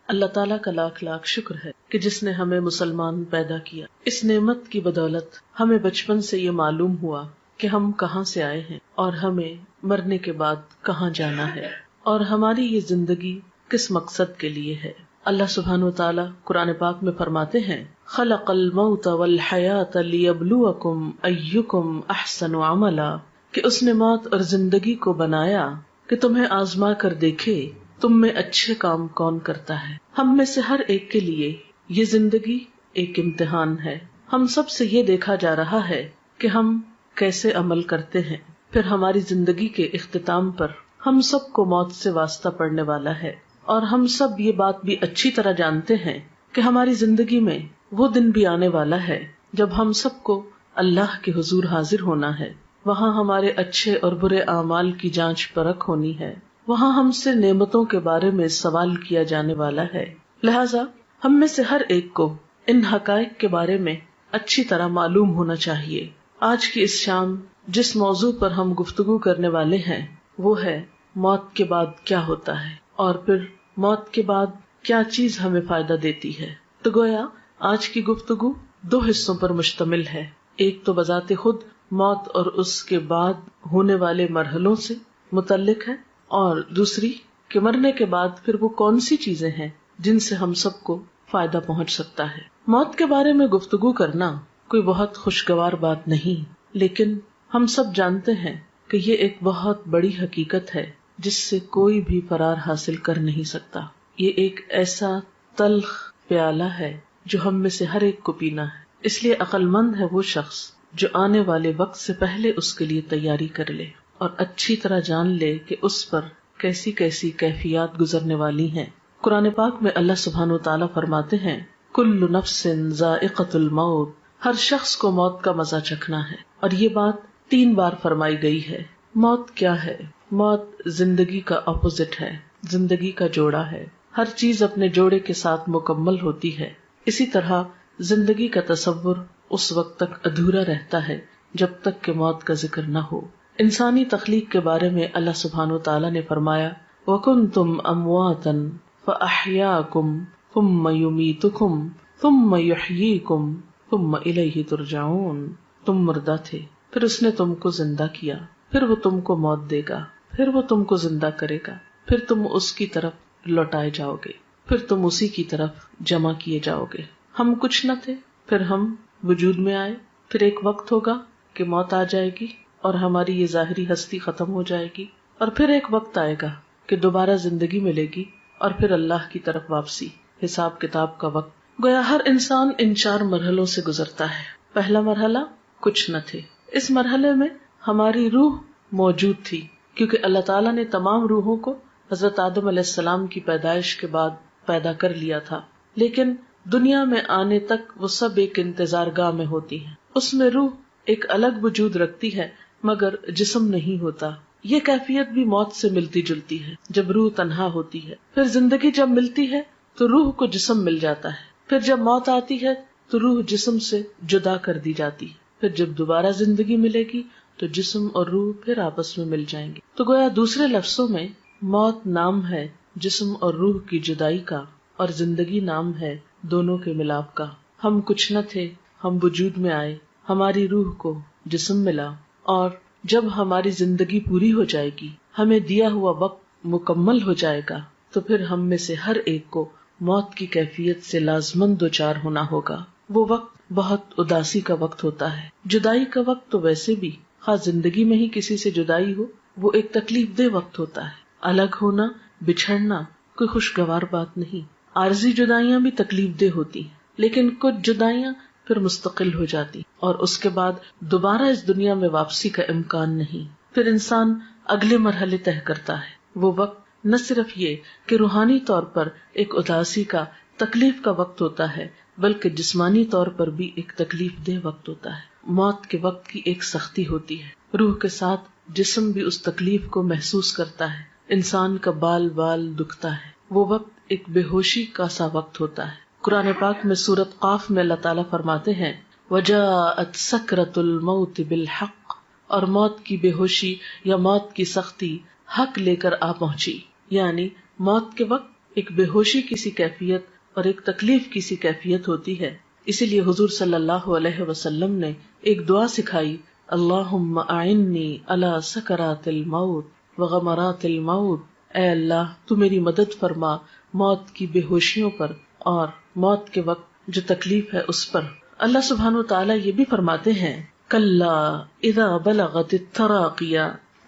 اللہ تعالیٰ کا لاکھ لاکھ شکر ہے کہ جس نے ہمیں مسلمان پیدا کیا. اس نعمت کی بدولت ہمیں بچپن سے یہ معلوم ہوا کہ ہم کہاں سے آئے ہیں اور ہمیں مرنے کے بعد کہاں جانا ہے اور ہماری یہ زندگی کس مقصد کے لیے ہے. اللہ سبحانہ و تعالیٰ قرآن پاک میں فرماتے ہیں خلق الموت والحیات لیبلوکم ایکم احسن عملا، کہ اس نے موت اور زندگی کو بنایا کہ تمہیں آزما کر دیکھے تم میں اچھے کام کون کرتا ہے. ہم میں سے ہر ایک کے لیے یہ زندگی ایک امتحان ہے. ہم سب سے یہ دیکھا جا رہا ہے کہ ہم کیسے عمل کرتے ہیں. پھر ہماری زندگی کے اختتام پر ہم سب کو موت سے واسطہ پڑنے والا ہے، اور ہم سب یہ بات بھی اچھی طرح جانتے ہیں کہ ہماری زندگی میں وہ دن بھی آنے والا ہے جب ہم سب کو اللہ کے حضور حاضر ہونا ہے. وہاں ہمارے اچھے اور برے اعمال کی جانچ پرکھ ہونی ہے. وہاں ہم سے نعمتوں کے بارے میں سوال کیا جانے والا ہے. لہٰذا ہم میں سے ہر ایک کو ان حقائق کے بارے میں اچھی طرح معلوم ہونا چاہیے. آج کی اس شام جس موضوع پر ہم گفتگو کرنے والے ہیں وہ ہے موت کے بعد کیا ہوتا ہے، اور پھر موت کے بعد کیا چیز ہمیں فائدہ دیتی ہے. تو گویا آج کی گفتگو 2 حصوں پر مشتمل ہے. ایک تو بذات خود موت اور اس کے بعد ہونے والے مرحلوں سے متعلق ہے، اور دوسری کہ مرنے کے بعد پھر وہ کون سی چیزیں ہیں جن سے ہم سب کو فائدہ پہنچ سکتا ہے. موت کے بارے میں گفتگو کرنا کوئی بہت خوشگوار بات نہیں، لیکن ہم سب جانتے ہیں کہ یہ ایک بہت بڑی حقیقت ہے جس سے کوئی بھی فرار حاصل کر نہیں سکتا. یہ ایک ایسا تلخ پیالہ ہے جو ہم میں سے ہر ایک کو پینا ہے. اس لیے عقل مند ہے وہ شخص جو آنے والے وقت سے پہلے اس کے لیے تیاری کر لے اور اچھی طرح جان لے کہ اس پر کیسی کیسی کیفیات گزرنے والی ہیں. قرآن پاک میں اللہ سبحانہ وتعالیٰ فرماتے ہیں کل نفس ذائقۃ الموت، ہر شخص کو موت کا مزہ چکھنا ہے. اور یہ بات 3 بار فرمائی گئی ہے. موت کیا ہے؟ موت زندگی کا اپوزٹ ہے، زندگی کا جوڑا ہے. ہر چیز اپنے جوڑے کے ساتھ مکمل ہوتی ہے. اسی طرح زندگی کا تصور اس وقت تک ادھورا رہتا ہے جب تک کہ موت کا ذکر نہ ہو. انسانی تخلیق کے بارے میں اللہ سبحانہ وتعالیٰ نے فرمایا وَكُنْتُمْ أَمْوَاتًا فَأَحْيَاكُمْ ثُمَّ يُمِيتُكُمْ ثُمَّ يُحْيِيكُمْ ثُمَّ إِلَيْهِ تُرْجَعُونَ. تم مردہ تھے، پھر اس نے تم کو زندہ کیا، پھر وہ تم کو موت دے گا، پھر وہ تم کو زندہ کرے گا، پھر تم اس کی طرف لوٹائے جاؤ گے، پھر تم اسی کی طرف جمع کیے جاؤ گے. ہم کچھ نہ تھے، پھر ہم وجود میں آئے، پھر ایک وقت ہوگا کہ موت آ جائے گی اور ہماری یہ ظاہری ہستی ختم ہو جائے گی، اور پھر ایک وقت آئے گا کہ دوبارہ زندگی ملے گی اور پھر اللہ کی طرف واپسی، حساب کتاب کا وقت. گویا ہر انسان ان 4 مرحلوں سے گزرتا ہے. پہلا مرحلہ کچھ نہ تھے. اس مرحلے میں ہماری روح موجود تھی کیونکہ اللہ تعالیٰ نے تمام روحوں کو حضرت آدم علیہ السلام کی پیدائش کے بعد پیدا کر لیا تھا، لیکن دنیا میں آنے تک وہ سب ایک انتظار گاہ میں ہوتی ہیں. اس میں روح ایک الگ وجود رکھتی ہے مگر جسم نہیں ہوتا. یہ کیفیت بھی موت سے ملتی جلتی ہے جب روح تنہا ہوتی ہے. پھر زندگی جب ملتی ہے تو روح کو جسم مل جاتا ہے. پھر جب موت آتی ہے تو روح جسم سے جدا کر دی جاتی ہے. پھر جب دوبارہ زندگی ملے گی تو جسم اور روح پھر آپس میں مل جائیں گے. تو گویا دوسرے لفظوں میں موت نام ہے جسم اور روح کی جدائی کا، اور زندگی نام ہے دونوں کے ملاپ کا. ہم کچھ نہ تھے، ہم وجود میں آئے، ہماری روح کو جسم ملا، اور جب ہماری زندگی پوری ہو جائے گی، ہمیں دیا ہوا وقت مکمل ہو جائے گا، تو پھر ہم میں سے ہر ایک کو موت کی کیفیت سے لازماً دوچار ہونا ہوگا. وہ وقت بہت اداسی کا وقت ہوتا ہے. جدائی کا وقت تو ویسے بھی خاص زندگی میں ہی کسی سے جدائی ہو وہ ایک تکلیف دہ وقت ہوتا ہے. الگ ہونا، بچھڑنا کوئی خوشگوار بات نہیں. عارضی جدائیاں بھی تکلیف دہ ہوتی ہیں، لیکن کچھ جدائیاں پھر مستقل ہو جاتی اور اس کے بعد دوبارہ اس دنیا میں واپسی کا امکان نہیں. پھر انسان اگلے مرحلے طے کرتا ہے. وہ وقت نہ صرف یہ کہ روحانی طور پر ایک اداسی کا، تکلیف کا وقت ہوتا ہے، بلکہ جسمانی طور پر بھی ایک تکلیف دہ وقت ہوتا ہے. موت کے وقت کی ایک سختی ہوتی ہے، روح کے ساتھ جسم بھی اس تکلیف کو محسوس کرتا ہے. انسان کا بال بال دکھتا ہے. وہ وقت ایک بے ہوشی کا سا وقت ہوتا ہے. قرآن پاک میں سورۃ قاف میں اللہ تعالیٰ فرماتے ہیں وَجَاءَتْ سَكْرَةُ الْمَوْتِ بِالْحَقِّ، اور موت کی بے ہوشی یا موت کی سختی حق لے کر آ پہنچی. یعنی موت کے وقت ایک بے ہوشی کی سی کیفیت اور ایک تکلیف کی سی کیفیت ہوتی ہے. اسی لیے حضور صلی اللہ علیہ وسلم نے ایک دعا سکھائی، اللہم اعنی علی سکرات الموت وغمرات الموت. اے اللہ تو میری مدد فرما موت کی بے ہوشیوں پر اور موت کے وقت جو تکلیف ہے اس پر. اللہ سبحانہ وتعالی یہ بھی فرماتے ہیں، کلا اذا بلغت التراقی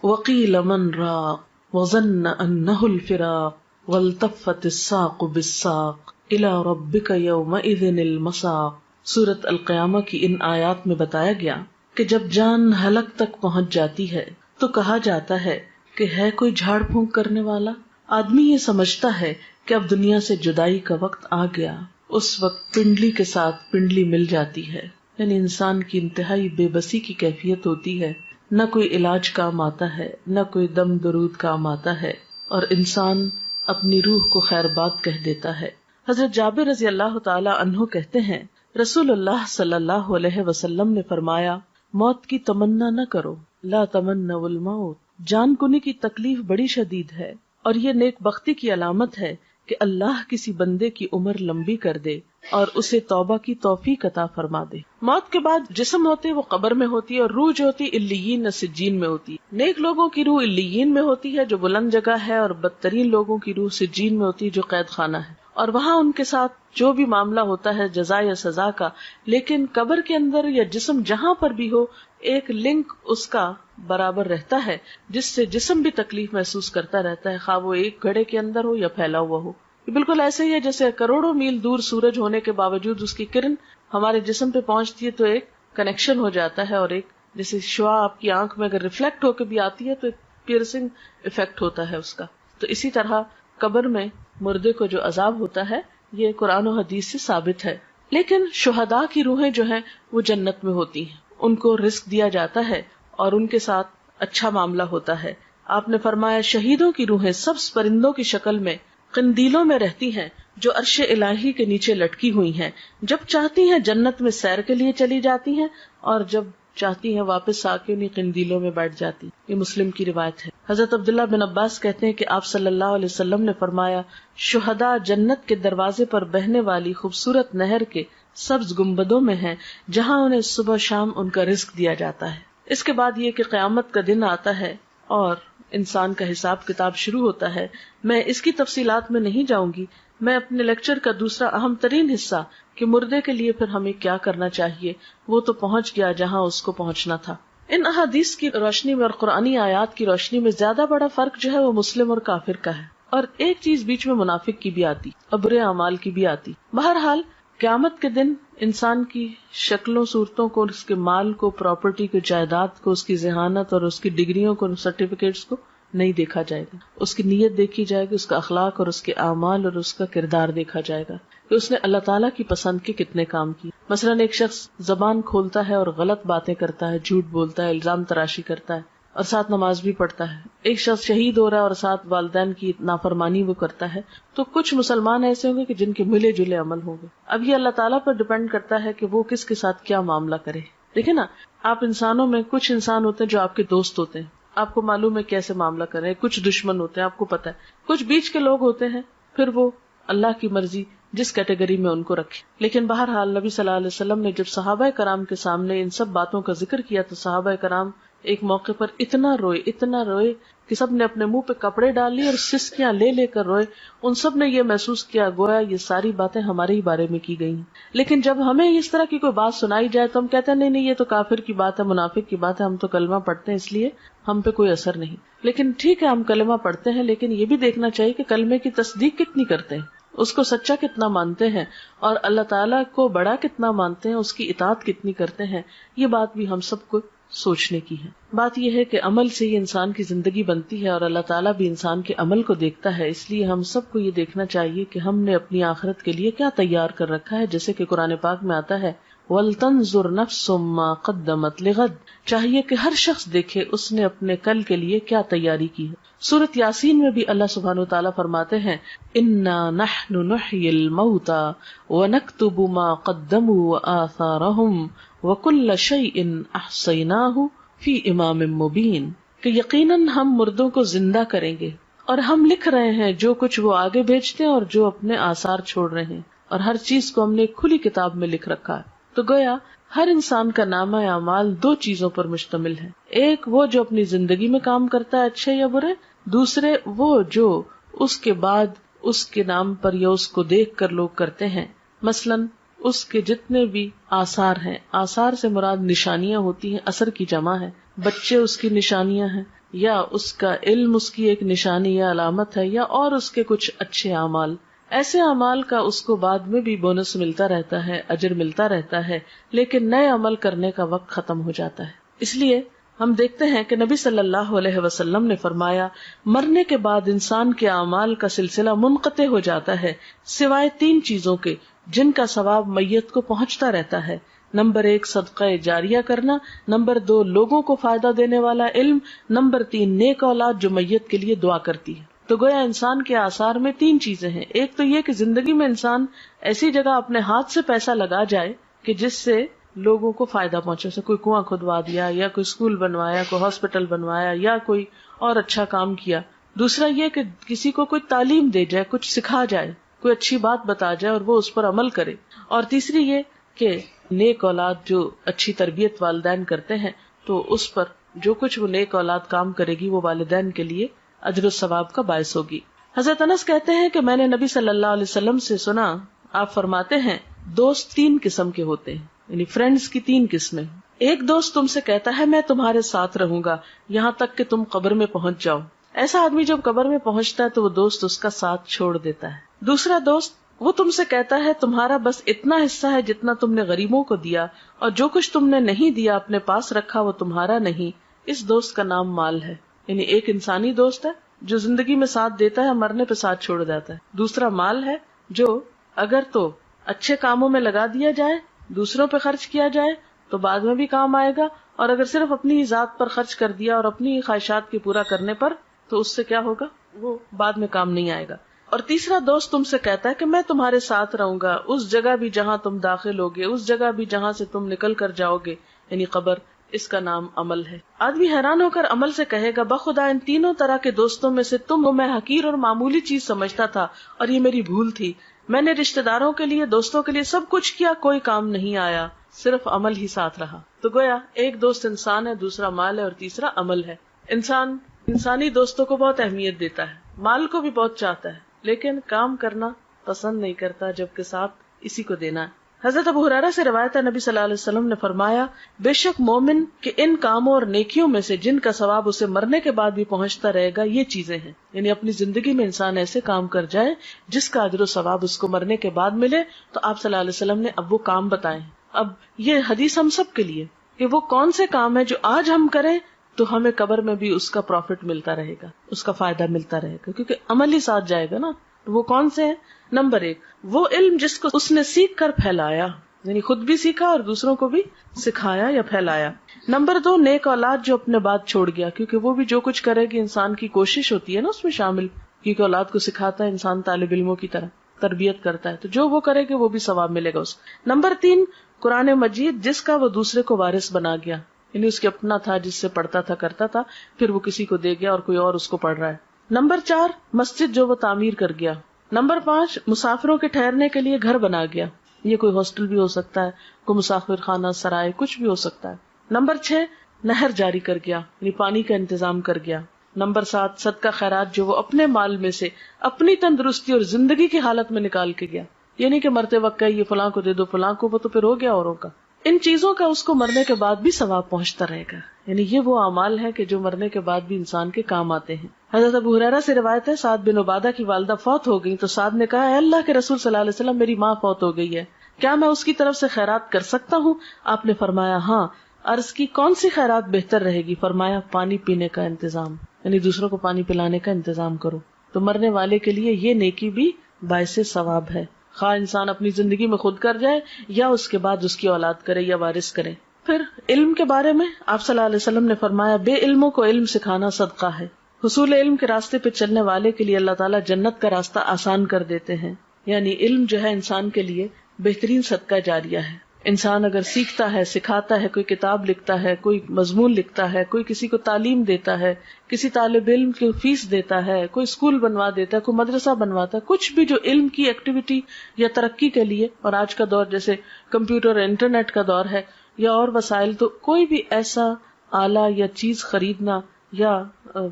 وقیل من راق وظن انہ الفراق والتفت الساق بالساق الی ربک یومئذ المساق. سورۃ القیامہ کی ان آیات میں بتایا گیا کہ جب جان حلق تک پہنچ جاتی ہے تو کہا جاتا ہے کہ ہے کوئی جھاڑ پھونک کرنے والا. آدمی یہ سمجھتا ہے کہ اب دنیا سے جدائی کا وقت آ گیا. اس وقت پنڈلی کے ساتھ پنڈلی مل جاتی ہے، یعنی انسان کی انتہائی بے بسی کی کیفیت ہوتی ہے. نہ کوئی علاج کام آتا ہے، نہ کوئی دم درود کام آتا ہے، اور انسان اپنی روح کو خیر بات کہہ دیتا ہے. حضرت جابر رضی اللہ تعالی عنہ کہتے ہیں، رسول اللہ صلی اللہ علیہ وسلم نے فرمایا، موت کی تمنا نہ کرو، لا تمنوا الموت. جان کنی کی تکلیف بڑی شدید ہے، اور یہ نیک بختی کی علامت ہے کہ اللہ کسی بندے کی عمر لمبی کر دے اور اسے توبہ کی توفیق عطا فرما دے. موت کے بعد جسم ہوتے وہ قبر میں ہوتی ہے، اور روح جو ہوتی علیین سجین میں ہوتی ہے. نیک لوگوں کی روح علیین میں ہوتی ہے جو بلند جگہ ہے، اور بدترین لوگوں کی روح سجین میں ہوتی ہے جو قید خانہ ہے، اور وہاں ان کے ساتھ جو بھی معاملہ ہوتا ہے جزا یا سزا کا. لیکن قبر کے اندر یا جسم جہاں پر بھی ہو ایک لنک اس کا برابر رہتا ہے جس سے جسم بھی تکلیف محسوس کرتا رہتا ہے، خواہ وہ ایک گھڑے کے اندر ہو یا پھیلا ہوا ہو. بالکل ایسے ہی ہے جیسے کروڑوں میل دور سورج ہونے کے باوجود اس کی کرن ہمارے جسم پہ پہنچتی ہے تو ایک کنیکشن ہو جاتا ہے، اور ایک جیسے شعاع آپ کی آنکھ میں اگر ریفلیکٹ ہو کے بھی آتی ہے تو ایک پیئرسنگ افیکٹ ہوتا ہے اس کا. تو اسی طرح قبر میں مردے کو جو عذاب ہوتا ہے یہ قرآن و حدیث سے ثابت ہے. لیکن شہداء کی روحیں جو ہیں وہ جنت میں ہوتی ہیں، ان کو رزق دیا جاتا ہے اور ان کے ساتھ اچھا معاملہ ہوتا ہے. آپ نے فرمایا شہیدوں کی روحیں سبز پرندوں کی شکل میں قندیلوں میں رہتی ہیں جو عرش الہی کے نیچے لٹکی ہوئی ہیں. جب چاہتی ہیں جنت میں سیر کے لیے چلی جاتی ہیں، اور جب چاہتی ہیں واپس آ کے انہیں قندیلوں میں بیٹھ جاتی. یہ مسلم کی روایت ہے. حضرت عبداللہ بن عباس کہتے ہیں کہ آپ صلی اللہ علیہ وسلم نے فرمایا، شہداء جنت کے دروازے پر بہنے والی خوبصورت نہر کے سبز گنبدوں میں ہیں جہاں انہیں صبح شام ان کا رزق دیا جاتا ہے. اس کے بعد یہ کہ قیامت کا دن آتا ہے اور انسان کا حساب کتاب شروع ہوتا ہے. میں اس کی تفصیلات میں نہیں جاؤں گی. میں اپنے لیکچر کا دوسرا اہم ترین حصہ کہ مردے کے لیے پھر ہمیں کیا کرنا چاہیے وہ تو پہنچ گیا جہاں اس کو پہنچنا تھا. ان احادیث کی روشنی میں اور قرآنی آیات کی روشنی میں زیادہ بڑا فرق جو ہے وہ مسلم اور کافر کا ہے، اور ایک چیز بیچ میں منافق کی بھی آتی اور برے اعمال کی بھی آتی. بہرحال قیامت کے دن انسان کی شکلوں صورتوں کو، اس کے مال کو، پراپرٹی کو، جائیداد کو، اس کی ذہانت اور اس کی ڈگریوں کو، سرٹیفکیٹس کو نہیں دیکھا جائے گا. اس کی نیت دیکھی جائے گی، اس کا اخلاق اور اس کے اعمال اور اس کا کردار دیکھا جائے گا کہ اس نے اللہ تعالیٰ کی پسند کے کتنے کام کی. مثلاً ایک شخص زبان کھولتا ہے اور غلط باتیں کرتا ہے، جھوٹ بولتا ہے، الزام تراشی کرتا ہے اور ساتھ نماز بھی پڑھتا ہے. ایک شخص شہید ہو رہا ہے اور ساتھ والدین کی نافرمانی وہ کرتا ہے. تو کچھ مسلمان ایسے ہوں گے کہ جن کے ملے جلے عمل ہوں گے. اب یہ اللہ تعالیٰ پر ڈپینڈ کرتا ہے کہ وہ کس کے ساتھ کیا معاملہ کرے. دیکھیں نا، آپ انسانوں میں کچھ انسان ہوتے ہیں جو آپ کے دوست ہوتے ہیں، آپ کو معلوم ہے کیسے معاملہ کریں. کچھ دشمن ہوتے ہیں، آپ کو پتا ہے. کچھ بیچ کے لوگ ہوتے ہیں، پھر وہ اللہ کی مرضی جس کیٹیگری میں ان کو رکھے. لیکن بہرحال نبی صلی اللہ علیہ وسلم نے جب صحابہ کرام کے سامنے ان سب باتوں کا ذکر کیا تو صحابہ کرام ایک موقع پر اتنا روئے کہ سب نے اپنے منہ پہ کپڑے ڈال لیے اور سسکیاں لے لے کر روئے. ان سب نے یہ محسوس کیا گویا یہ ساری باتیں ہمارے ہی بارے میں کی گئی ہیں. لیکن جب ہمیں اس طرح کی کوئی بات سنائی جائے تو ہم کہتے ہیں نہیں یہ تو کافر کی بات ہے، منافق کی بات ہے، ہم تو کلمہ پڑھتے ہیں اس لیے ہم پہ کوئی اثر نہیں. لیکن ٹھیک ہے ہم کلمہ پڑھتے ہیں، لیکن یہ بھی دیکھنا چاہیے کہ کلمے کی تصدیق کتنی کرتے ہیں، اس کو سچا کتنا مانتے ہیں، اور اللہ تعالیٰ کو بڑا کتنا مانتے ہیں، اس کی اطاعت کتنی کرتے ہیں. یہ بات بھی ہم سب کو سوچنے کی ہے. بات یہ ہے کہ عمل سے ہی انسان کی زندگی بنتی ہے اور اللہ تعالیٰ بھی انسان کے عمل کو دیکھتا ہے. اس لیے ہم سب کو یہ دیکھنا چاہیے کہ ہم نے اپنی آخرت کے لیے کیا تیار کر رکھا ہے. جیسے کہ قرآن پاک میں آتا ہے وَلْتَنْظُرْ نَفْسٌ مَّا قَدَّمَتْ لِغَدٍ، چاہیے کہ ہر شخص دیکھے اس نے اپنے کل کے لیے کیا تیاری کی ہے. سورۃ یاسین میں بھی اللہ سبحانہ وتعالیٰ فرماتے ہیں اِنَّا نَحْنُ نُحْيِي الْمَوْتَىٰ وَنَكْتُبُ مَا قَدَّمُوا وَآثَارَهُمْ وَكُلَّ شَيْءٍ أَحْصَيْنَاهُ فِي إِمَامٍ مُبِينٍ، کہ یقیناً ہم مردوں کو زندہ کریں گے اور ہم لکھ رہے ہیں جو کچھ وہ آگے بھیجتے ہیں اور جو اپنے آثار چھوڑ رہے ہیں، اور ہر چیز کو ہم نے ایک کھلی کتاب میں لکھ رکھا ہے. تو گویا ہر انسان کا نامہ اعمال دو چیزوں پر مشتمل ہے، ایک وہ جو اپنی زندگی میں کام کرتا ہے اچھے یا برے، دوسرے وہ جو اس کے بعد اس کے نام پر یا اس کو دیکھ کر لوگ کرتے ہیں. مثلاً اس کے جتنے بھی آثار ہیں، آثار سے مراد نشانیاں ہوتی ہیں، اثر کی جمع ہے. بچے اس کی نشانیاں ہیں، یا اس کا علم اس کی ایک نشانی یا علامت ہے، یا اور اس کے کچھ اچھے اعمال. ایسے اعمال کا اس کو بعد میں بھی بونس ملتا رہتا ہے، اجر ملتا رہتا ہے، لیکن نئے عمل کرنے کا وقت ختم ہو جاتا ہے. اس لیے ہم دیکھتے ہیں کہ نبی صلی اللہ علیہ وسلم نے فرمایا مرنے کے بعد انسان کے اعمال کا سلسلہ منقطع ہو جاتا ہے سوائے تین چیزوں کے جن کا ثواب میت کو پہنچتا رہتا ہے. نمبر 1 صدقہ جاریہ کرنا، نمبر 2 لوگوں کو فائدہ دینے والا علم، نمبر 3 نیک اولاد جو میت کے لیے دعا کرتی ہے. تو گویا انسان کے آثار میں تین چیزیں ہیں. ایک تو یہ کہ زندگی میں انسان ایسی جگہ اپنے ہاتھ سے پیسہ لگا جائے کہ جس سے لوگوں کو فائدہ پہنچے، جیسے کوئی کنواں کھدوا دیا، یا کوئی اسکول بنوایا، کوئی ہاسپٹل بنوایا، یا کوئی اور اچھا کام کیا. دوسرا یہ کہ کسی کو کوئی تعلیم دے جائے، کچھ سکھا جائے، کوئی اچھی بات بتا جائے اور وہ اس پر عمل کرے. اور تیسری یہ کہ نیک اولاد جو اچھی تربیت والدین کرتے ہیں تو اس پر جو کچھ وہ نیک اولاد کام کرے گی وہ والدین کے لیے اجر و ثواب کا باعث ہوگی. حضرت انس کہتے ہیں کہ میں نے نبی صلی اللہ علیہ وسلم سے سنا، آپ فرماتے ہیں دوست تین قسم کے ہوتے ہیں، یعنی فرینڈز کی تین قسمیں. ایک دوست تم سے کہتا ہے میں تمہارے ساتھ رہوں گا یہاں تک کہ تم قبر میں پہنچ جاؤ. ایسا آدمی جب قبر میں پہنچتا ہے تو وہ دوست اس کا ساتھ چھوڑ دیتا ہے. دوسرا دوست وہ تم سے کہتا ہے تمہارا بس اتنا حصہ ہے جتنا تم نے غریبوں کو دیا، اور جو کچھ تم نے نہیں دیا اپنے پاس رکھا وہ تمہارا نہیں. اس دوست کا نام مال ہے. یعنی ایک انسانی دوست ہے جو زندگی میں ساتھ دیتا ہے، مرنے پہ ساتھ چھوڑ جاتا ہے. دوسرا مال ہے جو اگر تو اچھے کاموں میں لگا دیا جائے، دوسروں پہ خرچ کیا جائے تو بعد میں بھی کام آئے گا، اور اگر صرف اپنی ہی ذات پر خرچ کر دیا اور اپنی ہی خواہشات کے پورا کرنے پر تو اس سے کیا ہوگا، وہ بعد میں کام نہیں آئے گا. اور تیسرا دوست تم سے کہتا ہے کہ میں تمہارے ساتھ رہوں گا اس جگہ بھی جہاں تم داخل ہوگے، اس جگہ بھی جہاں سے تم نکل کر جاؤ گے، یعنی قبر. اس کا نام عمل ہے. آدمی حیران ہو کر عمل سے کہے گا بخدا ان تینوں طرح کے دوستوں میں سے تم میں حقیر اور معمولی چیز سمجھتا تھا اور یہ میری بھول تھی. میں نے رشتہ داروں کے لیے، دوستوں کے لیے سب کچھ کیا، کوئی کام نہیں آیا، صرف عمل ہی ساتھ رہا. تو گویا ایک دوست انسان ہے، دوسرا مال ہے، اور تیسرا عمل ہے. انسان انسانی دوستوں کو بہت اہمیت دیتا ہے، مال کو بھی بہت چاہتا ہے، لیکن کام کرنا پسند نہیں کرتا جبکہ ساتھ اسی کو دینا ہے. حضرت ابو ہریرہ سے روایت ہے نبی صلی اللہ علیہ وسلم نے فرمایا بے شک مومن کے ان کاموں اور نیکیوں میں سے جن کا ثواب اسے مرنے کے بعد بھی پہنچتا رہے گا یہ چیزیں ہیں. یعنی اپنی زندگی میں انسان ایسے کام کر جائے جس کا اجر و ثواب اس کو مرنے کے بعد ملے. تو آپ صلی اللہ علیہ وسلم نے اب وہ کام بتائے. اب یہ حدیث ہم سب کے لیے کہ وہ کون سے کام ہے جو آج ہم کریں تو ہمیں قبر میں بھی اس کا پروفٹ ملتا رہے گا، اس کا فائدہ ملتا رہے گا، کیونکہ عمل ہی ساتھ جائے گا نا. وہ کون سے ہیں؟ نمبر 1 وہ علم جس کو اس نے سیکھ کر پھیلایا، یعنی خود بھی سیکھا اور دوسروں کو بھی سکھایا یا پھیلایا. نمبر 2 نیک اولاد جو اپنے بعد چھوڑ گیا، کیونکہ وہ بھی جو کچھ کرے گی انسان کی کوشش ہوتی ہے نا اس میں شامل، کیونکہ اولاد کو سکھاتا ہے انسان طالب علموں کی طرح تربیت کرتا ہے، تو جو وہ کرے گی وہ بھی ثواب ملے گا اس. نمبر 3 قرآن مجید جس کا وہ دوسرے کو وارث بنا گیا، یعنی اس کے اپنا تھا جس سے پڑھتا تھا کرتا تھا، پھر وہ کسی کو دے گیا اور کوئی اور اس کو پڑھ رہا ہے. نمبر 4 مسجد جو وہ تعمیر کر گیا. نمبر 5 مسافروں کے ٹھہرنے کے لیے گھر بنا گیا، یہ کوئی ہاسٹل بھی ہو سکتا ہے، کوئی مسافر خانہ سرائے، کچھ بھی ہو سکتا ہے. نمبر 6 نہر جاری کر گیا، یعنی پانی کا انتظام کر گیا. نمبر 7 صدقہ خیرات جو وہ اپنے مال میں سے اپنی تندرستی اور زندگی کی حالت میں نکال کے گیا، یعنی کہ مرتے وقت یہ فلاں کو دے دو فلاں کو، وہ تو پھر ہو گیا اوروں کا. ان چیزوں کا اس کو مرنے کے بعد بھی ثواب پہنچتا رہے گا. یعنی یہ وہ اعمال ہے کہ جو مرنے کے بعد بھی انسان کے کام آتے ہیں. حضرت ابو ہریرہ سے روایت ہے سعد بن عبادہ کی والدہ فوت ہو گئی تو سعد نے کہا اے اللہ کے رسول صلی اللہ علیہ وسلم میری ماں فوت ہو گئی ہے، کیا میں اس کی طرف سے خیرات کر سکتا ہوں؟ آپ نے فرمایا ہاں. عرض کی کون سی خیرات بہتر رہے گی؟ فرمایا پانی پینے کا انتظام، یعنی دوسروں کو پانی پلانے کا انتظام کرو. تو مرنے والے کے لیے یہ نیکی بھی باعث ثواب ہے، خواہ انسان اپنی زندگی میں خود کر جائے یا اس کے بعد اس کی اولاد کرے یا وارث کرے. پھر علم کے بارے میں آپ صلی اللہ علیہ وسلم نے فرمایا بے علموں کو علم سکھانا صدقہ ہے. حصول علم کے راستے پہ چلنے والے کے لیے اللہ تعالیٰ جنت کا راستہ آسان کر دیتے ہیں. یعنی علم جو ہے انسان کے لیے بہترین صدقہ جاریہ ہے. انسان اگر سیکھتا ہے، سکھاتا ہے، کوئی کتاب لکھتا ہے، کوئی مضمون لکھتا ہے، کوئی کسی کو تعلیم دیتا ہے، کسی طالب علم کی فیس دیتا ہے، کوئی اسکول بنوا دیتا ہے، کوئی مدرسہ بنواتا ہے، کچھ بھی جو علم کی ایکٹیویٹی یا ترقی کے لیے، اور آج کا دور جیسے کمپیوٹر اور انٹرنیٹ کا دور ہے یا اور وسائل، تو کوئی بھی ایسا آلہ یا چیز خریدنا یا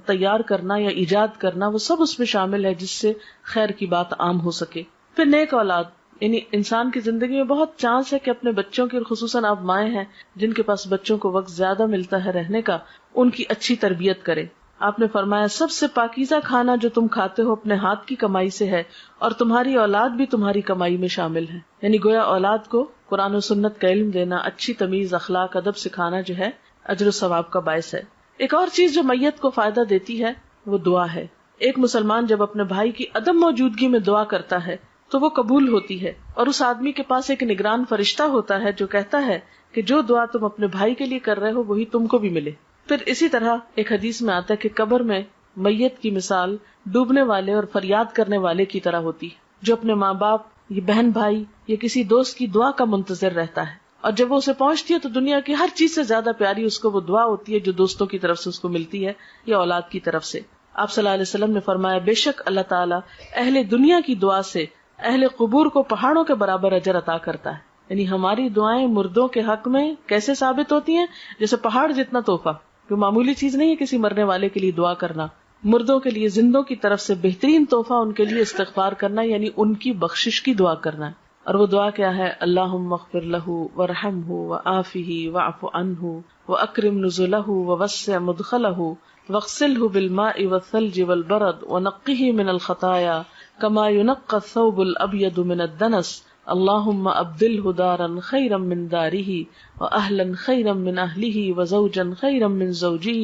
تیار کرنا یا ایجاد کرنا، وہ سب اس میں شامل ہے جس سے خیر کی بات عام ہو سکے. پھر نیک اولاد، یعنی انسان کی زندگی میں بہت چانس ہے کہ اپنے بچوں کی، اور خصوصاً آپ مائیں ہیں جن کے پاس بچوں کو وقت زیادہ ملتا ہے رہنے کا، ان کی اچھی تربیت کرے. آپ نے فرمایا سب سے پاکیزہ کھانا جو تم کھاتے ہو اپنے ہاتھ کی کمائی سے ہے، اور تمہاری اولاد بھی تمہاری کمائی میں شامل ہے. یعنی گویا اولاد کو قرآن و سنت کا علم دینا، اچھی تمیز، اخلاق، ادب سکھانا جو ہے اجر و ثواب کا باعث ہے. ایک اور چیز جو میت کو فائدہ دیتی ہے وہ دعا ہے. ایک مسلمان جب اپنے بھائی کی عدم موجودگی میں دعا کرتا ہے تو وہ قبول ہوتی ہے، اور اس آدمی کے پاس ایک نگران فرشتہ ہوتا ہے جو کہتا ہے کہ جو دعا تم اپنے بھائی کے لیے کر رہے ہو وہی تم کو بھی ملے. پھر اسی طرح ایک حدیث میں آتا ہے کہ قبر میں میت کی مثال ڈوبنے والے اور فریاد کرنے والے کی طرح ہوتی ہے، جو اپنے ماں باپ یا بہن بھائی یا کسی دوست کی دعا کا منتظر رہتا ہے، اور جب وہ اسے پہنچتی ہے تو دنیا کی ہر چیز سے زیادہ پیاری اس کو وہ دعا ہوتی ہے جو دوستوں کی طرف سے اس کو ملتی ہے یا اولاد کی طرف سے. آپ صلی اللہ علیہ وسلم نے فرمایا بے شک اللہ تعالیٰ اہل دنیا کی دعا سے اہل قبور کو پہاڑوں کے برابر اجر عطا کرتا ہے. یعنی ہماری دعائیں مردوں کے حق میں کیسے ثابت ہوتی ہیں؟ جیسے پہاڑ جتنا تحفہ، جو معمولی چیز نہیں ہے کسی مرنے والے کے لیے دعا کرنا. مردوں کے لیے زندوں کی طرف سے بہترین تحفہ ان کے لیے استغفار کرنا، یعنی ان کی بخشش کی دعا کرنا ہے. اور وہ دعا کیا ہے؟ اللہم اغفر لہ وارحمہ وعافہ واعف عنہ واکرم نزلہ ووسع مدخلہ واغسلہ بالماء والثلج والبرد ونقہ من الخطایا کما ينقى الثوب الابيض من الدنس اللهم ابدله دارا خيرا من داره واهلا خيرا من اهله وزوجا خيرا من زوجه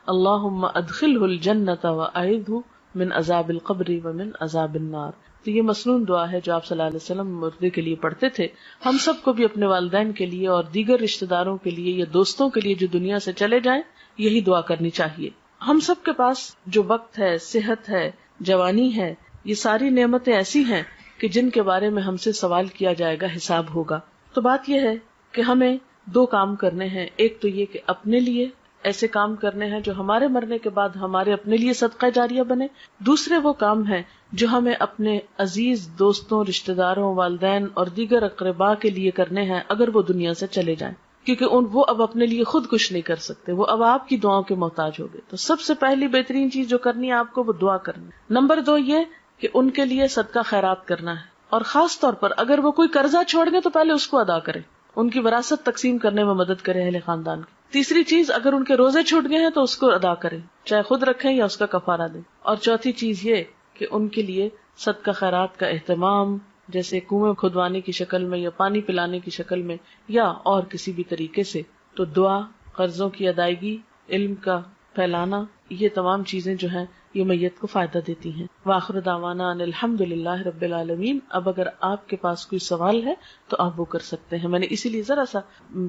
اللهم ادخله الجنة واعذه من عذاب القبر ومن عذاب النار. تو یہ مسنون دعا ہے جو آپ صلی اللہ علیہ وسلم مردے کے لیے پڑھتے تھے. ہم سب کو بھی اپنے والدین کے لیے اور دیگر رشتہ داروں کے لیے یا دوستوں کے لیے جو دنیا سے چلے جائیں یہی دعا کرنی چاہیے. ہم سب کے پاس جو وقت ہے، صحت ہے، جوانی ہے، یہ ساری نعمتیں ایسی ہیں کہ جن کے بارے میں ہم سے سوال کیا جائے گا، حساب ہوگا. تو بات یہ ہے کہ ہمیں دو کام کرنے ہیں. ایک تو یہ کہ اپنے لیے ایسے کام کرنے ہیں جو ہمارے مرنے کے بعد ہمارے اپنے لیے صدقہ جاریہ بنے. دوسرے وہ کام ہیں جو ہمیں اپنے عزیز دوستوں، رشتہ داروں، والدین اور دیگر اقرباء کے لیے کرنے ہیں اگر وہ دنیا سے چلے جائیں، کیونکہ وہ اب اپنے لیے خود کچھ نہیں کر سکتے، وہ اب آپ کی دعاؤں کے محتاج ہو گئے. تو سب سے پہلی بہترین چیز جو کرنی ہے آپ کو وہ دعا کرنی. نمبر 2 یہ کہ ان کے لیے صدقہ خیرات کرنا ہے، اور خاص طور پر اگر وہ کوئی قرضہ چھوڑ گئے تو پہلے اس کو ادا کرے، ان کی وراثت تقسیم کرنے میں مدد کرے اہل خاندان کی. تیسری چیز، اگر ان کے روزے چھوٹ گئے ہیں تو اس کو ادا کریں، چاہے خود رکھیں یا اس کا کفارہ دیں. اور چوتھی چیز یہ کہ ان کے لیے صدقہ خیرات کا اہتمام، جیسے کنویں کھدوانے کی شکل میں یا پانی پلانے کی شکل میں یا اور کسی بھی طریقے سے. تو دعا، قرضوں کی ادائیگی، علم کا پھیلانا، یہ تمام چیزیں جو ہیں یہ میت کو فائدہ دیتی ہیں. وآخر دعوانا ان الحمدللہ رب العالمین. اب اگر آپ کے پاس کوئی سوال ہے تو آپ وہ کر سکتے ہیں. میں نے اسی لیے ذرا سا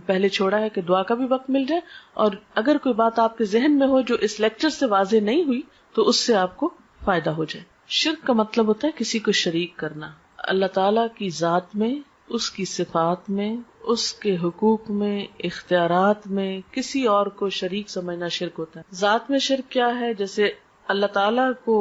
پہلے چھوڑا ہے کہ دعا کا بھی وقت مل جائے، اور اگر کوئی بات آپ کے ذہن میں ہو جو اس لیکچر سے واضح نہیں ہوئی تو اس سے آپ کو فائدہ ہو جائے. شرک کا مطلب ہوتا ہے کسی کو شریک کرنا. اللہ تعالیٰ کی ذات میں، اس کی صفات میں، اس کے حقوق میں، اختیارات میں کسی اور کو شریک سمجھنا شرک ہوتا ہے. ذات میں شرک کیا ہے؟ جیسے اللہ تعالیٰ کو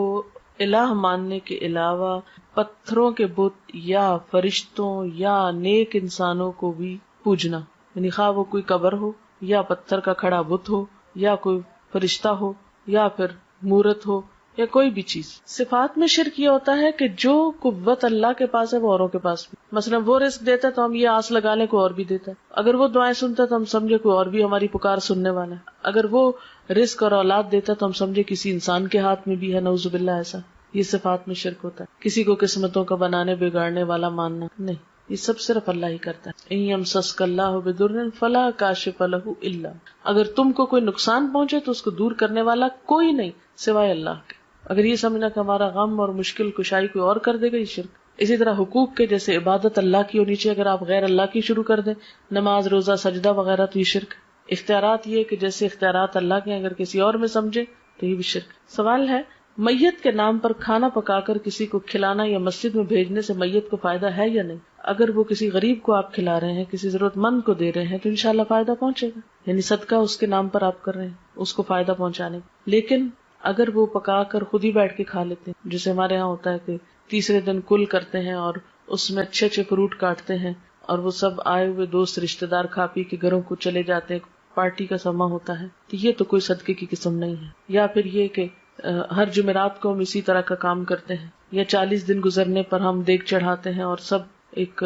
الہ ماننے کے علاوہ پتھروں کے بت یا فرشتوں یا نیک انسانوں کو بھی پوجنا، یعنی خواہ وہ کوئی قبر ہو یا پتھر کا کھڑا بت ہو یا کوئی فرشتہ ہو یا پھر مورت ہو یا کوئی بھی چیز. صفات میں شرک یہ ہوتا ہے کہ جو قوت اللہ کے پاس ہے وہ اوروں کے پاس بھی. مثلا وہ رزق دیتا ہے تو ہم یہ آس لگا لیں کوئی اور بھی دیتا ہے. اگر وہ دعائیں سنتا ہے تو ہم سمجھے کوئی اور بھی ہماری پکار سننے والا ہے. اگر وہ رزق اور اولاد دیتا ہے تو ہم سمجھے کسی انسان کے ہاتھ میں بھی ہے، نعوذ باللہ. ایسا یہ صفات میں شرک ہوتا ہے. کسی کو قسمتوں کا بنانے بگاڑنے والا ماننا نہیں، یہ سب صرف اللہ ہی کرتا ہے. ان یمسسک اللہ بضر فلا کاشف لہ الا، اگر تم کو کوئی نقصان پہنچے تو اس کو دور کرنے والا کوئی نہیں سوائے اللہ کے. اگر یہ سمجھنا کہ ہمارا غم اور مشکل کشائی کوئی اور کر دے گا، یہ شرک. اسی طرح حقوق کے، جیسے عبادت اللہ کی ہونی چاہیے، اگر آپ غیر اللہ کی شروع کر دیں، نماز، روزہ، سجدہ وغیرہ، تو یہ شرک. اختیارات یہ کہ جیسے اختیارات اللہ کے اگر کسی اور میں سمجھے تو یہ بھی شرک. سوال ہے میت کے نام پر کھانا پکا کر کسی کو کھلانا یا مسجد میں بھیجنے سے میت کو فائدہ ہے یا نہیں؟ اگر وہ کسی غریب کو آپ کھلا رہے ہیں، کسی ضرورت مند کو دے رہے ہیں، تو انشاءاللہ فائدہ پہنچے گا، یعنی صدقہ اس کے نام پر آپ کر رہے ہیں، اس کو فائدہ پہنچانے۔ لیکن اگر وہ پکا کر خود ہی بیٹھ کے کھا لیتے ہیں، جیسے ہمارے ہاں ہوتا ہے کہ تیسرے دن کل کرتے ہیں اور اس میں اچھے اچھے فروٹ کاٹتے ہیں اور وہ سب آئے ہوئے دوست رشتے دار کھا پی کے گھروں کو چلے جاتے ہیں، پارٹی کا سما ہوتا ہے، تو یہ تو کوئی صدقے کی قسم نہیں ہے۔ یا پھر یہ کہ ہر جمعرات کو ہم اسی طرح کا کام کرتے ہیں، یا 40 دن گزرنے پر ہم دیگ چڑھاتے ہیں اور سب ایک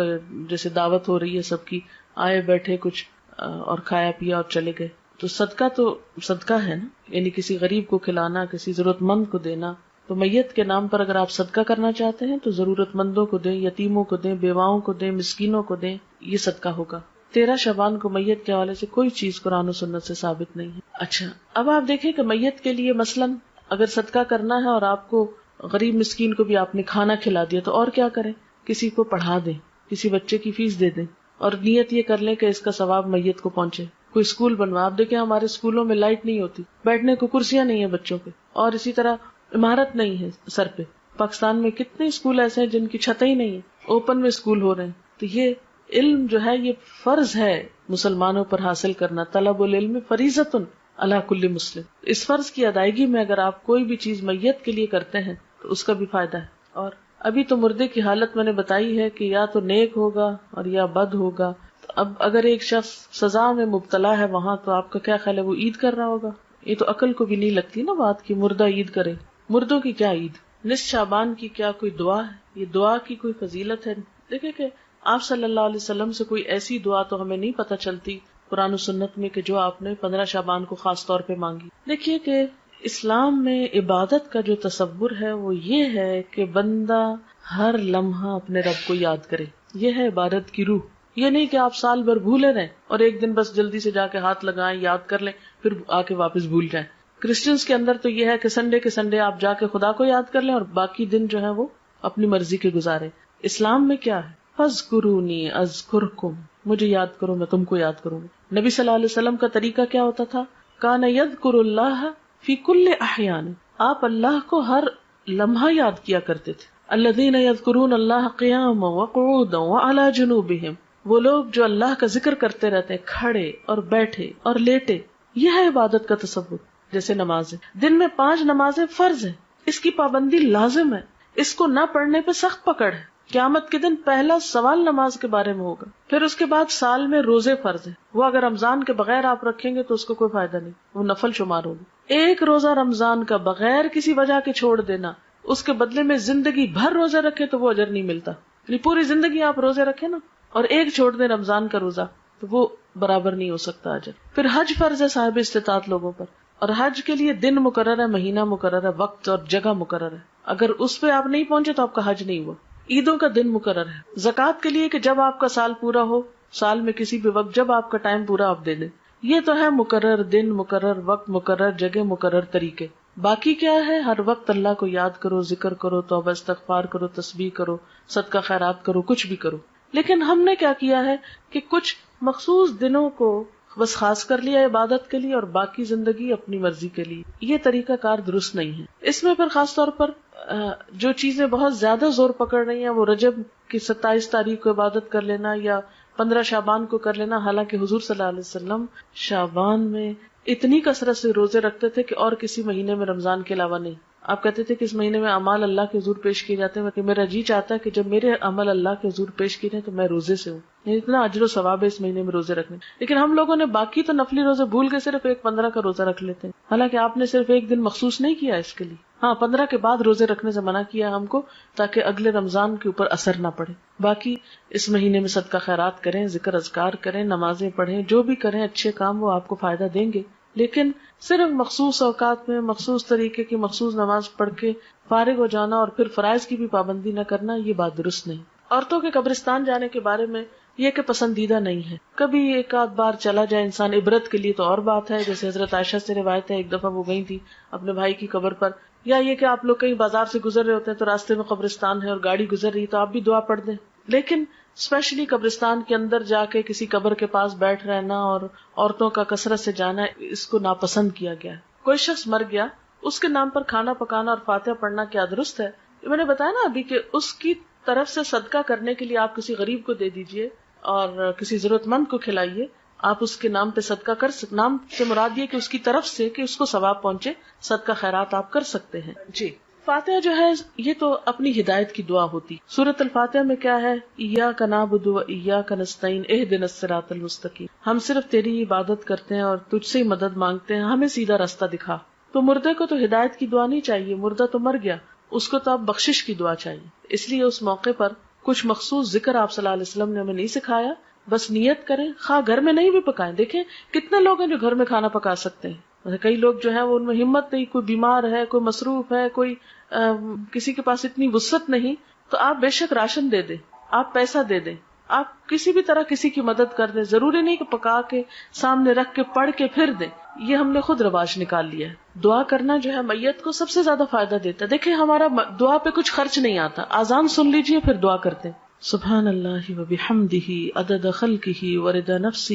جیسے دعوت ہو رہی ہے سب کی، آئے بیٹھے کچھ اور کھایا پیا اور چلے گئے، تو صدقہ ہے نا، یعنی کسی غریب کو کھلانا، کسی ضرورت مند کو دینا۔ تو میت کے نام پر اگر آپ صدقہ کرنا چاہتے ہیں تو ضرورت مندوں کو دیں، یتیموں کو دیں، بیواؤں کو دیں، مسکینوں کو دیں، یہ صدقہ ہوگا۔ 13 شعبان کو میت کے حوالے سے کوئی چیز قرآن و سنت سے ثابت نہیں ہے۔ اچھا، اب آپ دیکھیں کہ میت کے لیے مثلاً اگر صدقہ کرنا ہے اور آپ کو غریب مسکین کو بھی آپ نے کھانا کھلا دیا تو اور کیا کریں؟ کسی کو پڑھا دیں، کسی بچے کی فیس دے دیں، اور نیت یہ کر لیں کہ اس کا ثواب میت کو پہنچے۔ کوئی اسکول بنوا، آپ دیکھیں ہمارے اسکولوں میں لائٹ نہیں ہوتی، بیٹھنے کو کرسیاں نہیں ہیں بچوں کے، اور اسی طرح عمارت نہیں ہے سر پہ۔ پاکستان میں کتنے اسکول ایسے ہیں جن کی چھتیں ہی نہیں ہیں، اوپن میں اسکول ہو رہے ہیں۔ تو یہ علم جو ہے یہ فرض ہے مسلمانوں پر حاصل کرنا، طلب العلم فریضۃ علی کل مسلم۔ اس فرض کی ادائیگی میں اگر آپ کوئی بھی چیز میت کے لیے کرتے ہیں تو اس کا بھی فائدہ ہے۔ اور ابھی تو مردے کی حالت میں نے بتائی ہے کہ یا تو نیک ہوگا اور یا بد ہوگا۔ تو اب اگر ایک شخص سزا میں مبتلا ہے وہاں، تو آپ کا کیا خیال ہے وہ عید کر رہا ہوگا؟ یہ تو عقل کو بھی نہیں لگتی نا بات کی مردہ عید کرے۔ مردوں کی کیا عید؟ نصف شعبان کی کیا کوئی دعا ہے؟ یہ دعا کی کوئی فضیلت ہے؟ دیکھیں کہ آپ صلی اللہ علیہ وسلم سے کوئی ایسی دعا تو ہمیں نہیں پتہ چلتی قرآن و سنت میں کہ جو آپ نے 15 شعبان کو خاص طور پہ مانگی۔ دیکھیے کہ اسلام میں عبادت کا جو تصور ہے وہ یہ ہے کہ بندہ ہر لمحہ اپنے رب کو یاد کرے، یہ ہے عبادت کی روح۔ یہ نہیں کہ آپ سال بھر بھولے رہیں اور ایک دن بس جلدی سے جا کے ہاتھ لگائیں، یاد کر لیں، پھر آ کے واپس بھول جائیں۔ کرسچنس کے اندر تو یہ ہے کہ سنڈے کے سنڈے آپ جا کے خدا کو یاد کر لیں اور باقی دن جو ہے وہ اپنی مرضی کے گزارے۔ اسلام میں کیا ہے؟ فاذکرونی اذکرکم، مجھے یاد کرو میں تم کو یاد کروں گا۔ نبی صلی اللہ علیہ وسلم کا طریقہ کیا ہوتا تھا؟ کان یذکر اللہ فی کل احیان، آپ اللہ کو ہر لمحہ یاد کیا کرتے تھے۔ الذین یذکرون اللہ قیاما وقعودا وعلی جنوبہم، وہ لوگ جو اللہ کا ذکر کرتے رہتے ہیں کھڑے اور بیٹھے اور لیٹے۔ یہ ہے عبادت کا تصور۔ جیسے نماز ہے، دن میں 5 نمازیں فرض ہیں، اس کی پابندی لازم ہے، اس کو نہ پڑھنے پہ سخت پکڑ ہے۔ قیامت کے دن پہلا سوال نماز کے بارے میں ہوگا۔ پھر اس کے بعد سال میں روزے فرض ہیں، وہ اگر رمضان کے بغیر آپ رکھیں گے تو اس کو کوئی فائدہ نہیں، وہ نفل شمار ہوگی۔ ایک روزہ رمضان کا بغیر کسی وجہ کے چھوڑ دینا، اس کے بدلے میں زندگی بھر روزے رکھے تو وہ اجر نہیں ملتا۔ یعنی پوری زندگی آپ روزے رکھیں نا اور ایک چھوڑ دیں رمضان کا روزہ تو وہ برابر نہیں ہو سکتا اجر۔ پھر حج فرض ہے صاحب استطاعت لوگوں پر، اور حج کے لیے دن مقرر ہے، مہینہ مقرر ہے، وقت اور جگہ مقرر ہے۔ اگر اس پہ آپ نہیں پہنچے تو آپ کا حج نہیں ہوا۔ عیدوں کا دن مقرر ہے، زکوٰۃ کے لیے کہ جب آپ کا سال پورا ہو، سال میں کسی بھی وقت جب آپ کا ٹائم پورا آپ دے دیں۔ یہ تو ہے مقرر دن، مقرر وقت، مقرر جگہ، مقرر طریقے۔ باقی کیا ہے؟ ہر وقت اللہ کو یاد کرو، ذکر کرو، توبہ استغفار کرو، تسبیح کرو، صدقہ خیرات کرو، کچھ بھی کرو۔ لیکن ہم نے کیا کیا ہے کہ کچھ مخصوص دنوں کو بس خاص کر لیا عبادت کے لیے اور باقی زندگی اپنی مرضی کے لیے۔ یہ طریقہ کار درست نہیں ہے۔ اس میں پھر خاص طور پر جو چیزیں بہت زیادہ زور پکڑ رہی ہیں وہ رجب کی 27 تاریخ کو عبادت کر لینا یا 15 شعبان کو کر لینا، حالانکہ حضور صلی اللہ علیہ وسلم شعبان میں اتنی کثرت سے روزے رکھتے تھے کہ اور کسی مہینے میں رمضان کے علاوہ نہیں۔ آپ کہتے تھے کہ اس مہینے میں اعمال اللہ کے حضور پیش کیے جاتے ہیں کہ میرا جی چاہتا ہے کہ جب میرے عمل اللہ کے حضور پیش کیے جائیں تو میں روزے سے ہوں، یعنی اتنا اجر و ثواب ہے اس مہینے میں روزے رکھنے۔ لیکن ہم لوگوں نے باقی تو نفلی روزے بھول کے صرف ایک 15 کا روزہ رکھ لیتے ہیں، حالانکہ آپ نے صرف ایک دن مخصوص نہیں کیا اس کے لیے۔ ہاں 15 کے بعد روزے رکھنے سے منع کیا ہم کو تاکہ اگلے رمضان کے اوپر اثر نہ پڑے۔ باقی اس مہینے میں صدقہ خیرات کریں، ذکر اذکار کریں، نمازیں پڑھیں، جو بھی کریں اچھے کام وہ آپ کو فائدہ دیں گے۔ لیکن صرف مخصوص اوقات میں مخصوص طریقے کی مخصوص نماز پڑھ کے فارغ ہو جانا اور پھر فرائض کی بھی پابندی نہ کرنا، یہ بات درست نہیں۔ عورتوں کے قبرستان جانے کے بارے میں یہ کہ پسندیدہ نہیں ہے، کبھی ایک آدھ بار چلا جائے انسان عبرت کے لیے تو اور بات ہے، جیسے حضرت عائشہ سے روایت ہے ایک دفعہ وہ گئی تھی اپنے بھائی کی قبر پر، یا یہ کہ آپ لوگ کہیں بازار سے گزر رہے ہوتے ہیں تو راستے میں قبرستان ہے اور گاڑی گزر رہی تو آپ بھی دعا پڑھ دیں۔ لیکن اسپیشلی قبرستان کے اندر جا کے کسی قبر کے پاس بیٹھ رہنا اور عورتوں کا کثرت سے جانا، اس کو ناپسند کیا گیا ہے۔ کوئی شخص مر گیا اس کے نام پر کھانا پکانا اور فاتحہ پڑھنا کیا درست ہے؟ میں نے بتایا نا ابھی کہ اس کی طرف سے صدقہ کرنے کے لیے آپ کسی غریب کو دے دیجئے اور کسی ضرورت مند کو کھلائیے. آپ اس کے نام پہ صدقہ کر سکتے. نام سے مراد یہ کہ اس کی طرف سے کہ اس کو ثواب پہنچے، صدقہ خیرات آپ کر سکتے ہیں. جی فاتحہ جو ہے یہ تو اپنی ہدایت کی دعا ہوتی. سورۃ الفاتحہ میں کیا ہے؟ ایاک نعبد و ایاک نستعین اہدنا الصراط المستقیم. ہم صرف تیری عبادت کرتے ہیں اور تجھ سے ہی مدد مانگتے ہیں، ہمیں سیدھا راستہ دکھا. تو مردے کو تو ہدایت کی دعا نہیں چاہیے، مردہ تو مر گیا، اس کو تو اب بخشش کی دعا چاہیے. اس لیے اس موقع پر کچھ مخصوص ذکر آپ صلی اللہ علیہ وسلم نے ہمیں نہیں سکھایا. بس نیت کریں، خواہ گھر میں نہیں بھی پکائیں. دیکھیں کتنے لوگ ہیں جو گھر میں کھانا پکا سکتے ہیں. کئی لوگ جو ہے وہ ان میں ہمت نہیں، کوئی بیمار ہے، کوئی مصروف ہے، کوئی کسی کے پاس اتنی وسعت نہیں. تو آپ بے شک راشن دے دیں، آپ پیسہ دے دیں، آپ کسی بھی طرح کسی کی مدد کر دیں. ضروری نہیں کہ پکا کے سامنے رکھ کے پڑھ کے پھر دیں. یہ ہم نے خود رواج نکال لیا ہے. دعا کرنا جو ہے میت کو سب سے زیادہ فائدہ دیتا ہے. دیکھیں ہمارا دعا پہ کچھ خرچ نہیں آتا. اذان سن لیجئے پھر دعا کرتے ہیں. سبحان اللہ وبحمدہ عدد خلقہ ورضا نفسہ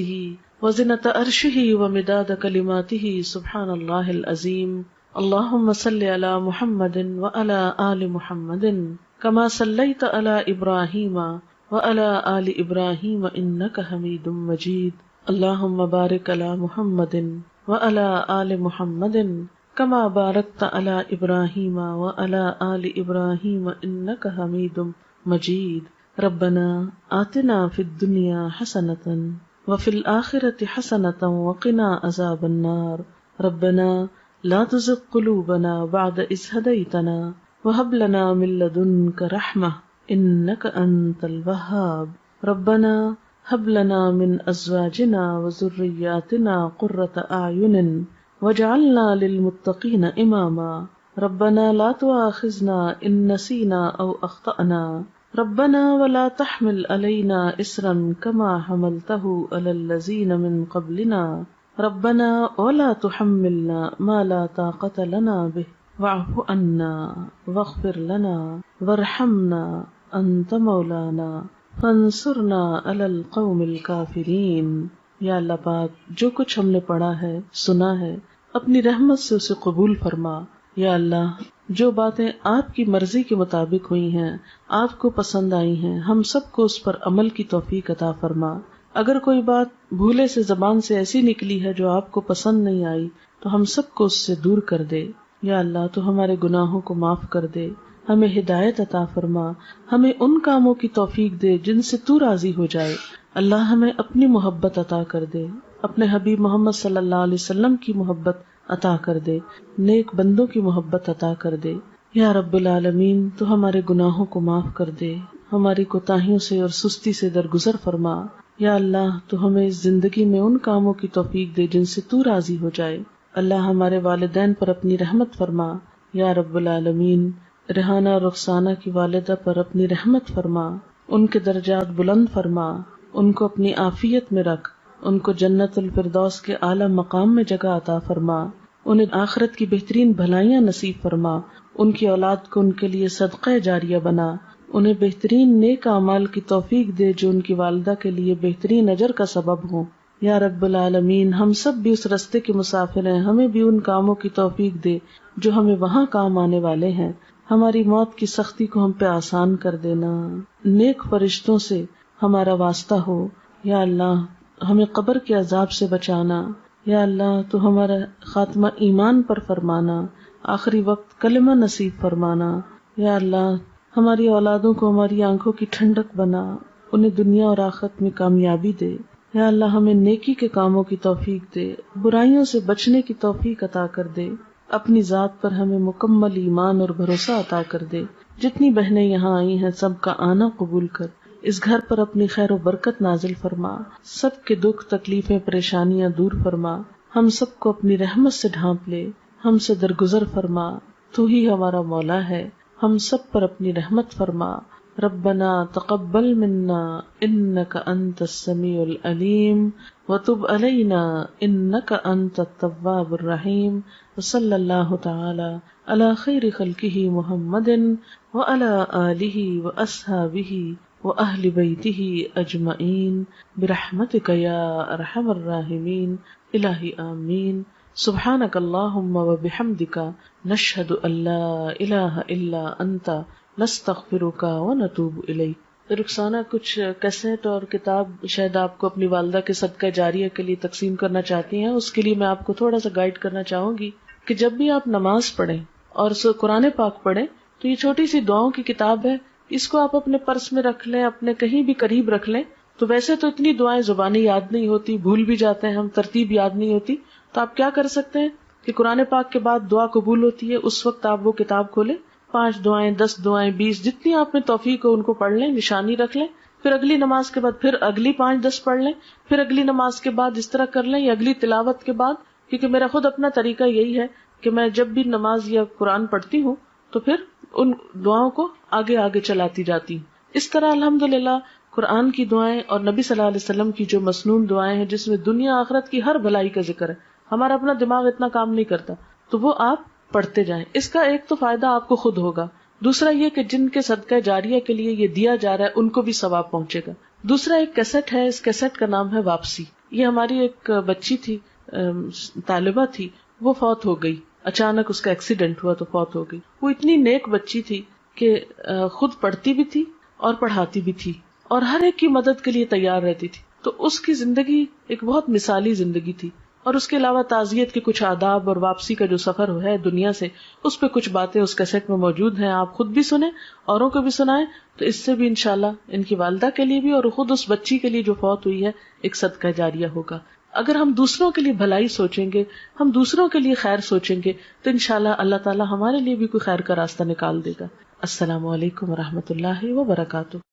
وزنۃ عرشہ ومداد کلماتہ سبحان اللہ العظیم. اللہم صل علی محمد وعلی آل محمد کما صلیت علی ابراہیم وعلی آل ابراہیم انک حمید مجید. اللہم بارک علی محمد وعلی آل محمد کما بارکت علی ابراہیم وعلی آل ابراہیم انک حمید مجید. ربنا آتنا فی الدنیا حسنۃ وفی الآخرۃ حسنۃ وقنا عذاب النار. ربنا لا تزغ قلوبنا بعد اذ ہدیتنا وہب لنا من لدنک رحمۃ انک انت الوہاب. ربنا ہب لنا من ازواجنا وذریاتنا قرۃ اعین واجعلنا للمتقین اماما. ربنا لا تؤاخذنا ان نسینا او اخطأنا. ربنا ولا تحمل علينا إصرا كما حملته على الذين من قبلنا. ربنا ولا تحملنا ما لا طاقة لنا به واعف عنا واغفر لنا وارحمنا أنت مولانا فانصرنا على القوم الكافرين. یا اللہ پاک جو کچھ ہم نے پڑھا ہے سنا ہے اپنی رحمت سے اسے قبول فرما. یا اللہ جو باتیں آپ کی مرضی کے مطابق ہوئی ہیں، آپ کو پسند آئی ہیں، ہم سب کو اس پر عمل کی توفیق عطا فرما. اگر کوئی بات بھولے سے زبان سے ایسی نکلی ہے جو آپ کو پسند نہیں آئی تو ہم سب کو اس سے دور کر دے. یا اللہ تو ہمارے گناہوں کو معاف کر دے، ہمیں ہدایت عطا فرما، ہمیں ان کاموں کی توفیق دے جن سے تو راضی ہو جائے. اللہ ہمیں اپنی محبت عطا کر دے، اپنے حبیب محمد صلی اللہ علیہ وسلم کی محبت عطا کر دے، نیک بندوں کی محبت عطا کر دے. یا رب العالمین تو ہمارے گناہوں کو معاف کر دے، ہماری کوتاہیوں سے اور سستی سے درگزر فرما. یا اللہ تو ہمیں اس زندگی میں ان کاموں کی توفیق دے جن سے تو راضی ہو جائے. اللہ ہمارے والدین پر اپنی رحمت فرما. یا رب العالمین ریحانہ اور رخسانہ کی والدہ پر اپنی رحمت فرما، ان کے درجات بلند فرما، ان کو اپنی عافیت میں رکھ، ان کو جنت الفردوس کے اعلیٰ مقام میں جگہ عطا فرما، انہیں آخرت کی بہترین بھلائیاں نصیب فرما، ان کی اولاد کو ان کے لیے صدقہ جاریہ بنا، انہیں بہترین نیک اعمال کی توفیق دے جو ان کی والدہ کے لیے بہترین اجر کا سبب ہوں. یا رب العالمین ہم سب بھی اس رستے کے مسافر ہیں، ہمیں بھی ان کاموں کی توفیق دے جو ہمیں وہاں کام آنے والے ہیں. ہماری موت کی سختی کو ہم پہ آسان کر دینا، نیک فرشتوں سے ہمارا واسطہ ہو. یا اللہ ہمیں قبر کے عذاب سے بچانا. یا اللہ تو ہمارا خاتمہ ایمان پر فرمانا، آخری وقت کلمہ نصیب فرمانا. یا اللہ ہماری اولادوں کو ہماری آنکھوں کی ٹھنڈک بنا، انہیں دنیا اور آخرت میں کامیابی دے. یا اللہ ہمیں نیکی کے کاموں کی توفیق دے، برائیوں سے بچنے کی توفیق عطا کر دے. اپنی ذات پر ہمیں مکمل ایمان اور بھروسہ عطا کر دے. جتنی بہنیں یہاں آئی ہیں سب کا آنا قبول کر، اس گھر پر اپنی خیر و برکت نازل فرما، سب کے دکھ تکلیفیں پریشانیاں دور فرما، ہم سب کو اپنی رحمت سے ڈھانپ لے، ہم سے درگزر فرما. تو ہی ہمارا مولا ہے، ہم سب پر اپنی رحمت فرما. ربنا تقبل منا انک انت السمیع العلیم وتب علینا انک انت التواب الرحیم. وصلی اللہ تعالی علی خیر خلقہ محمد وعلی آلہ واصحابہ واہل بیتہ اجمعین برحمتک یا ارحم الراحمین. الہی آمین. سبحانک اللہم و بحمدک نشہد ان لا الہ الا انت نستغفرک و نتوب الیک۔ رخسانہ، کچھ کیسٹ اور کتاب شاید آپ کو اپنی والدہ کے صدقہ جاریہ کے لیے تقسیم کرنا چاہتی ہیں، اس کے لیے میں آپ کو تھوڑا سا گائیڈ کرنا چاہوں گی کہ جب بھی آپ نماز پڑھیں اور قرآن پاک پڑھیں تو یہ چھوٹی سی دعاؤں کی کتاب ہے، اس کو آپ اپنے پرس میں رکھ لیں، اپنے کہیں بھی قریب رکھ لیں۔ تو ویسے تو اتنی دعائیں زبانی یاد نہیں ہوتی، بھول بھی جاتے ہیں ہم، ترتیب یاد نہیں ہوتی، تو آپ کیا کر سکتے ہیں کہ قرآن پاک کے بعد دعا قبول ہوتی ہے، اس وقت آپ وہ کتاب کھولیں، 5 دعائیں، 10 دعائیں، 20 جتنی آپ میں توفیق ہو ان کو پڑھ لیں، نشانی رکھ لیں، پھر اگلی نماز کے بعد پھر اگلی 5-10 پڑھ لیں، پھر اگلی نماز کے بعد اس طرح کر لیں، یا اگلی تلاوت کے بعد، کیونکہ میرا خود اپنا طریقہ یہی ہے کہ میں جب بھی نماز یا قرآن پڑھتی ہوں تو پھر ان دعاؤں کو آگے آگے چلاتی جاتی ہوں۔ اس طرح الحمدللہ قرآن کی دعائیں اور نبی صلی اللہ علیہ وسلم کی جو مسنون دعائیں ہیں جس میں دنیا آخرت کی ہر بھلائی کا ذکر ہے، ہمارا اپنا دماغ اتنا کام نہیں کرتا، تو وہ آپ پڑھتے جائیں۔ اس کا ایک تو فائدہ آپ کو خود ہوگا، دوسرا یہ کہ جن کے صدقہ جاریہ کے لیے یہ دیا جا رہا ہے ان کو بھی ثواب پہنچے گا۔ دوسرا ایک کیسٹ ہے، اس کیسٹ کا نام ہے واپسی۔ یہ ہماری ایک بچی تھی، طالبہ تھی، وہ فوت ہو گئی، اچانک اس کا ایکسیڈنٹ ہوا تو فوت ہو گئی۔ وہ اتنی نیک بچی تھی کہ خود پڑھتی بھی تھی اور پڑھاتی بھی تھی اور ہر ایک کی مدد کے لیے تیار رہتی تھی، تو اس کی زندگی ایک بہت مثالی زندگی تھی۔ اور اس کے علاوہ تعزیت کے کچھ آداب اور واپسی کا جو سفر ہے دنیا سے، اس پہ کچھ باتیں اس کیسٹ میں موجود ہیں، آپ خود بھی سنیں، اوروں کو بھی سنائیں، تو اس سے بھی انشاءاللہ ان کی والدہ کے لیے بھی اور خود اس بچی کے لیے جو فوت ہوئی ہے ایک صدقہ جاریہ ہوگا۔ اگر ہم دوسروں کے لیے بھلائی سوچیں گے، ہم دوسروں کے لیے خیر سوچیں گے، تو انشاءاللہ اللہ تعالی ہمارے لیے بھی کوئی خیر کا راستہ نکال دے گا۔ السلام علیکم ورحمۃ اللہ وبرکاتہ۔